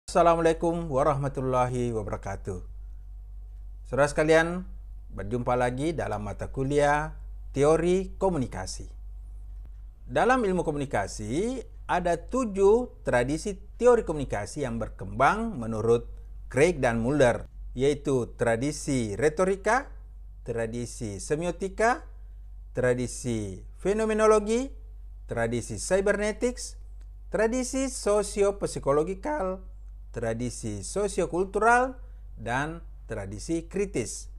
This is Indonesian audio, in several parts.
Assalamualaikum warahmatullahi wabarakatuh. Saudara sekalian, berjumpa lagi dalam mata kuliah Teori Komunikasi. Dalam ilmu komunikasi, ada 7 tradisi teori komunikasi yang berkembang menurut Craig dan Muller, yaitu tradisi retorika, tradisi semiotika, tradisi fenomenologi, tradisi cybernetics, tradisi sosio-psikologikal, tradisi sosiokultural, dan tradisi kritis.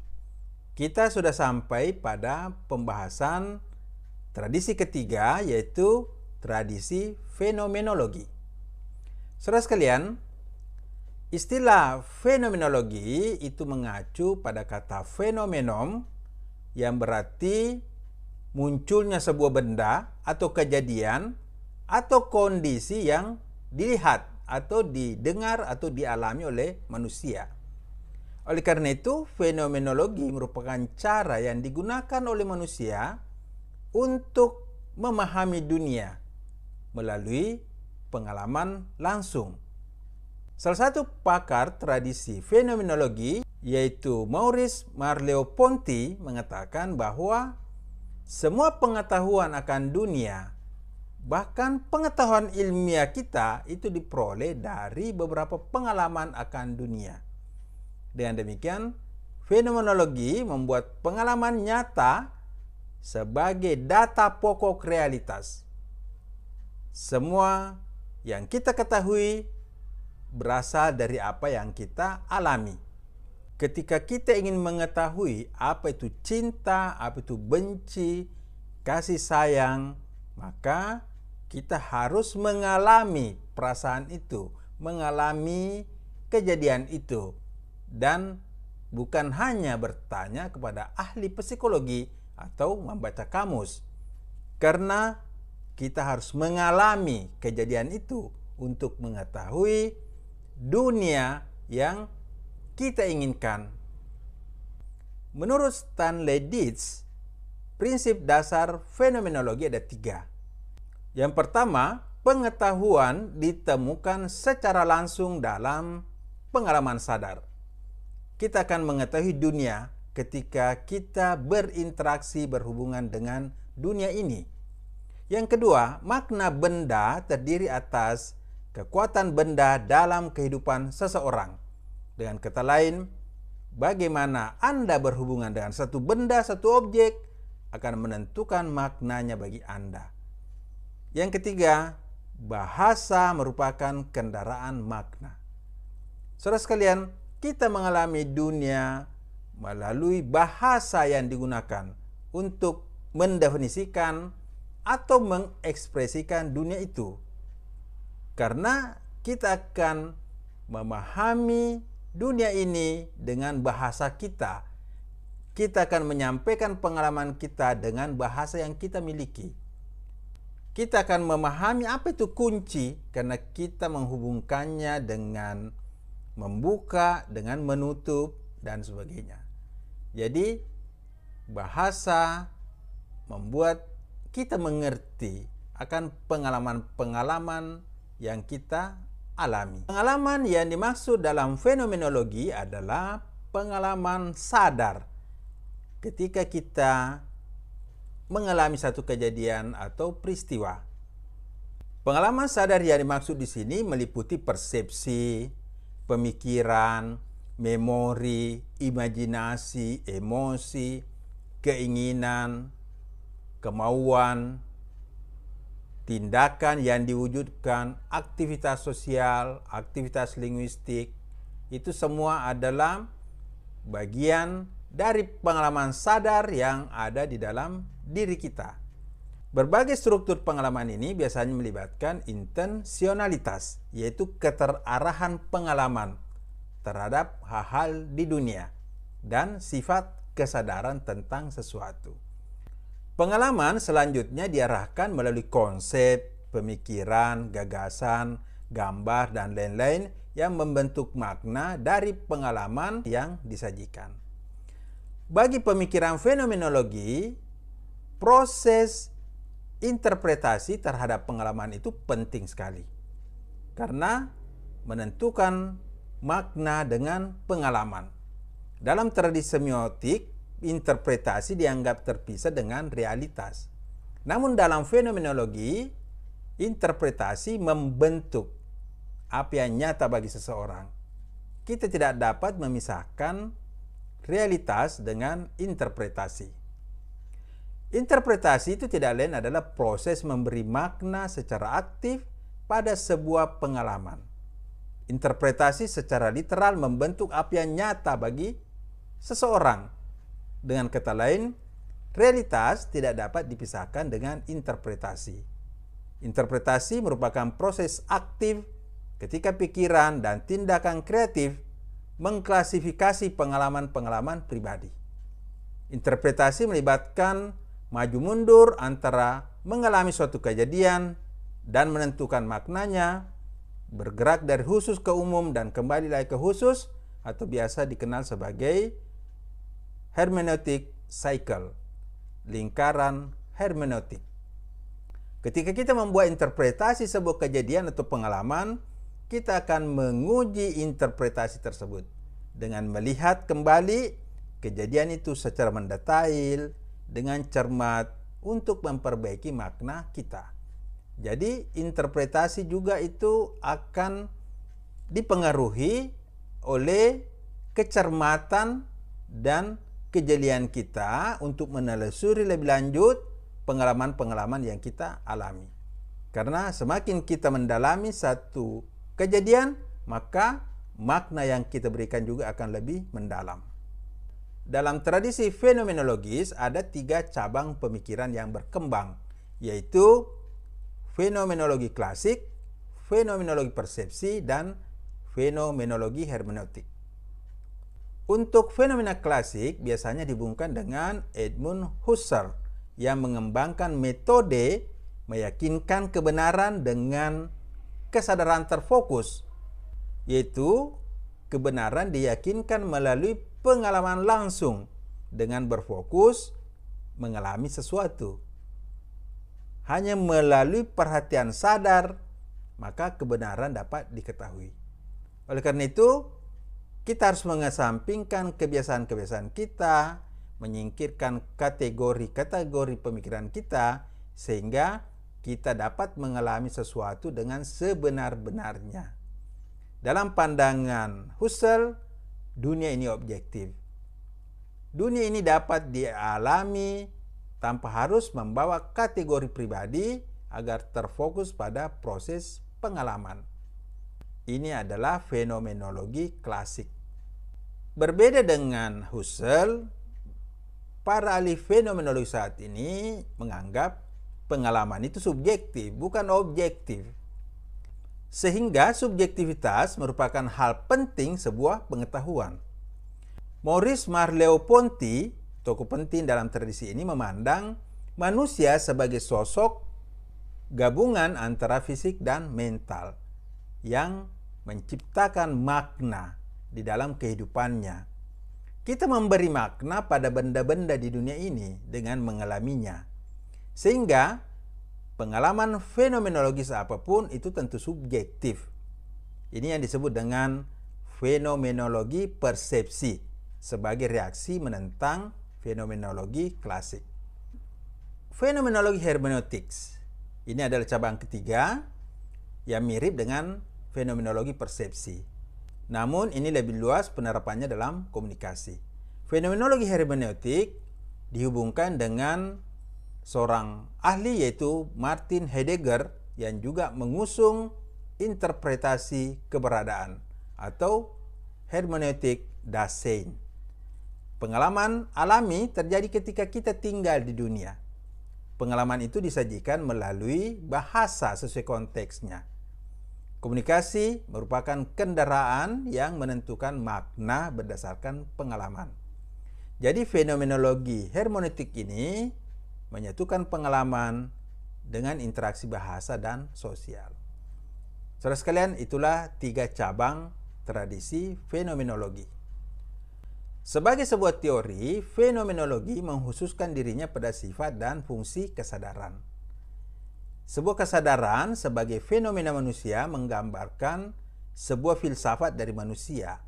Kita sudah sampai pada pembahasan tradisi ketiga, yaitu tradisi fenomenologi. Saudara sekalian, istilah fenomenologi itu mengacu pada kata fenomenon yang berarti munculnya sebuah benda atau kejadian atau kondisi yang dilihat atau didengar atau dialami oleh manusia. Oleh karena itu, fenomenologi merupakan cara yang digunakan oleh manusia untuk memahami dunia melalui pengalaman langsung. Salah satu pakar tradisi fenomenologi, yaitu Maurice Merleau-Ponty, mengatakan bahwa semua pengetahuan akan dunia, bahkan pengetahuan ilmiah kita, itu diperoleh dari beberapa pengalaman akan dunia. Dengan demikian, fenomenologi membuat pengalaman nyata sebagai data pokok realitas. Semua yang kita ketahui berasal dari apa yang kita alami. Ketika kita ingin mengetahui apa itu cinta, apa itu benci, kasih sayang, maka kita harus mengalami perasaan itu, mengalami kejadian itu, dan bukan hanya bertanya kepada ahli psikologi atau membaca kamus, karena kita harus mengalami kejadian itu untuk mengetahui dunia yang kita inginkan. Menurut Stanley Dietz, prinsip dasar fenomenologi ada 3. Yang pertama, pengetahuan ditemukan secara langsung dalam pengalaman sadar. Kita akan mengetahui dunia ketika kita berinteraksi berhubungan dengan dunia ini. Yang kedua, makna benda terdiri atas kekuatan benda dalam kehidupan seseorang. Dengan kata lain, bagaimana Anda berhubungan dengan satu benda, satu objek, akan menentukan maknanya bagi Anda. Yang ketiga, bahasa merupakan kendaraan makna. Saudara sekalian, kita mengalami dunia melalui bahasa yang digunakan untuk mendefinisikan atau mengekspresikan dunia itu. Karena kita akan memahami dunia ini dengan bahasa kita. Kita akan menyampaikan pengalaman kita dengan bahasa yang kita miliki. Kita akan memahami apa itu kunci karena kita menghubungkannya dengan membuka, dengan menutup, dan sebagainya. Jadi, bahasa membuat kita mengerti akan pengalaman-pengalaman yang kita alami. Pengalaman yang dimaksud dalam fenomenologi adalah pengalaman sadar ketika kita mengalami satu kejadian atau peristiwa. Pengalaman sadar yang dimaksud di sini meliputi persepsi, pemikiran, memori, imajinasi, emosi, keinginan, kemauan, tindakan yang diwujudkan, aktivitas sosial, aktivitas linguistik. Itu semua adalah bagian dari pengalaman sadar yang ada di dalam diri kita. Berbagai struktur pengalaman ini biasanya melibatkan intensionalitas, yaitu keterarahan pengalaman terhadap hal-hal di dunia, dan sifat kesadaran tentang sesuatu. Pengalaman selanjutnya diarahkan melalui konsep, pemikiran, gagasan, gambar, dan lain-lain yang membentuk makna dari pengalaman yang disajikan. Bagi pemikiran fenomenologi, proses interpretasi terhadap pengalaman itu penting sekali. Karena menentukan makna dengan pengalaman. Dalam tradisi semiotik, interpretasi dianggap terpisah dengan realitas. Namun dalam fenomenologi, interpretasi membentuk apa yang nyata bagi seseorang. Kita tidak dapat memisahkan realitas dengan interpretasi. Interpretasi itu tidak lain adalah proses memberi makna secara aktif pada sebuah pengalaman. Interpretasi secara literal membentuk apa yang nyata bagi seseorang. Dengan kata lain, realitas tidak dapat dipisahkan dengan interpretasi. Interpretasi merupakan proses aktif ketika pikiran dan tindakan kreatif mengklasifikasi pengalaman-pengalaman pribadi. Interpretasi melibatkan maju mundur antara mengalami suatu kejadian dan menentukan maknanya, bergerak dari khusus ke umum dan kembali lagi ke khusus, atau biasa dikenal sebagai hermeneutic cycle, lingkaran hermeneutik. Ketika kita membuat interpretasi sebuah kejadian atau pengalaman, kita akan menguji interpretasi tersebut dengan melihat kembali kejadian itu secara mendetail, dengan cermat untuk memperbaiki makna kita. Jadi interpretasi juga itu akan dipengaruhi oleh kecermatan dan kejelian kita untuk menelusuri lebih lanjut pengalaman-pengalaman yang kita alami. Karena semakin kita mendalami satu kejadian, maka makna yang kita berikan juga akan lebih mendalam. Dalam tradisi fenomenologis ada 3 cabang pemikiran yang berkembang, yaitu fenomenologi klasik, fenomenologi persepsi, dan fenomenologi hermeneutik. Untuk fenomena klasik biasanya dihubungkan dengan Edmund Husserl yang mengembangkan metode meyakinkan kebenaran dengan kesadaran terfokus, yaitu kebenaran diyakinkan melalui pengalaman langsung dengan berfokus mengalami sesuatu. Hanya melalui perhatian sadar, maka kebenaran dapat diketahui. Oleh karena itu, kita harus mengesampingkan kebiasaan-kebiasaan kita, menyingkirkan kategori-kategori pemikiran kita, sehingga kita dapat mengalami sesuatu dengan sebenar-benarnya. Dalam pandangan Husserl, dunia ini objektif. Dunia ini dapat dialami tanpa harus membawa kategori pribadi agar terfokus pada proses pengalaman. Ini adalah fenomenologi klasik. Berbeda dengan Husserl, para ahli fenomenologi saat ini menganggap pengalaman itu subjektif, bukan objektif. Sehingga subjektivitas merupakan hal penting sebuah pengetahuan. Maurice Merleau-Ponty, tokoh penting dalam tradisi ini, memandang manusia sebagai sosok gabungan antara fisik dan mental yang menciptakan makna di dalam kehidupannya. Kita memberi makna pada benda-benda di dunia ini dengan mengalaminya. Sehingga pengalaman fenomenologis apapun itu tentu subjektif. Ini yang disebut dengan fenomenologi persepsi sebagai reaksi menentang fenomenologi klasik. Fenomenologi hermeneutics ini adalah cabang ketiga yang mirip dengan fenomenologi persepsi. Namun ini lebih luas penerapannya dalam komunikasi. Fenomenologi hermeneutik dihubungkan dengan seorang ahli yaitu Martin Heidegger yang juga mengusung interpretasi keberadaan atau hermeneutik Dasein. Pengalaman alami terjadi ketika kita tinggal di dunia. Pengalaman itu disajikan melalui bahasa sesuai konteksnya. Komunikasi merupakan kendaraan yang menentukan makna berdasarkan pengalaman. Jadi fenomenologi hermeneutik ini menyatukan pengalaman dengan interaksi bahasa dan sosial. Saudara sekalian, itulah 3 cabang tradisi fenomenologi. Sebagai sebuah teori, fenomenologi mengkhususkan dirinya pada sifat dan fungsi kesadaran. Sebuah kesadaran sebagai fenomena manusia menggambarkan sebuah filsafat dari manusia.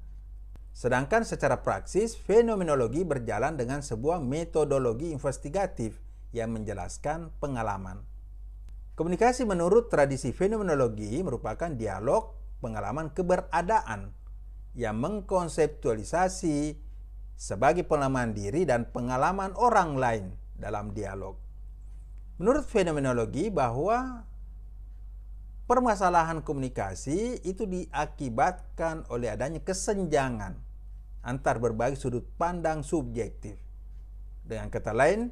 Sedangkan secara praksis, fenomenologi berjalan dengan sebuah metodologi investigatif yang menjelaskan pengalaman. Komunikasi menurut tradisi fenomenologi merupakan dialog pengalaman keberadaan yang mengkonseptualisasi sebagai pengalaman diri dan pengalaman orang lain dalam dialog. Menurut fenomenologi bahwa permasalahan komunikasi itu diakibatkan oleh adanya kesenjangan antar berbagai sudut pandang subjektif. Dengan kata lain,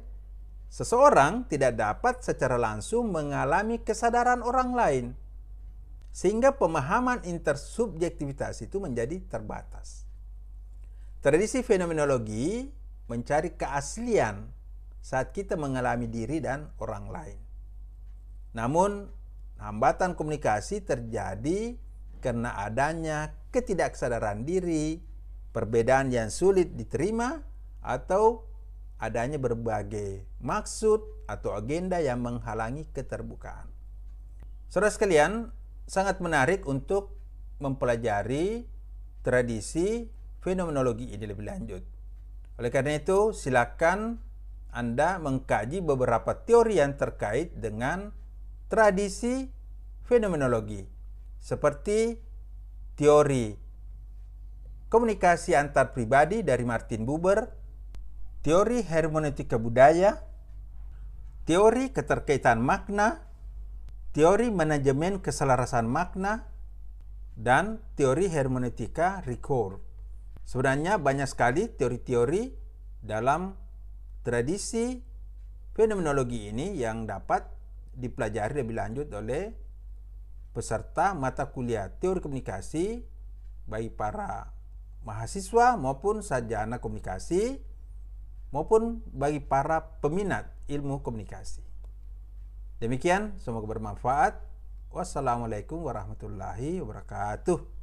seseorang tidak dapat secara langsung mengalami kesadaran orang lain, sehingga pemahaman intersubjektivitas itu menjadi terbatas. Tradisi fenomenologi mencari keaslian saat kita mengalami diri dan orang lain. Namun, hambatan komunikasi terjadi karena adanya ketidaksadaran diri, perbedaan yang sulit diterima, atau adanya berbagai maksud atau agenda yang menghalangi keterbukaan. Saudara sekalian, sangat menarik untuk mempelajari tradisi fenomenologi ini lebih lanjut. Oleh karena itu, silakan Anda mengkaji beberapa teori yang terkait dengan tradisi fenomenologi, seperti teori komunikasi antar pribadi dari Martin Buber, teori hermeneutika budaya, teori keterkaitan makna, teori manajemen keselarasan makna, dan teori hermeneutika recall. Sebenarnya banyak sekali teori-teori dalam tradisi fenomenologi ini yang dapat dipelajari lebih lanjut oleh peserta mata kuliah teori komunikasi, baik para mahasiswa maupun sarjana komunikasi, maupun bagi para peminat ilmu komunikasi. Demikian, semoga bermanfaat. Wassalamualaikum warahmatullahi wabarakatuh.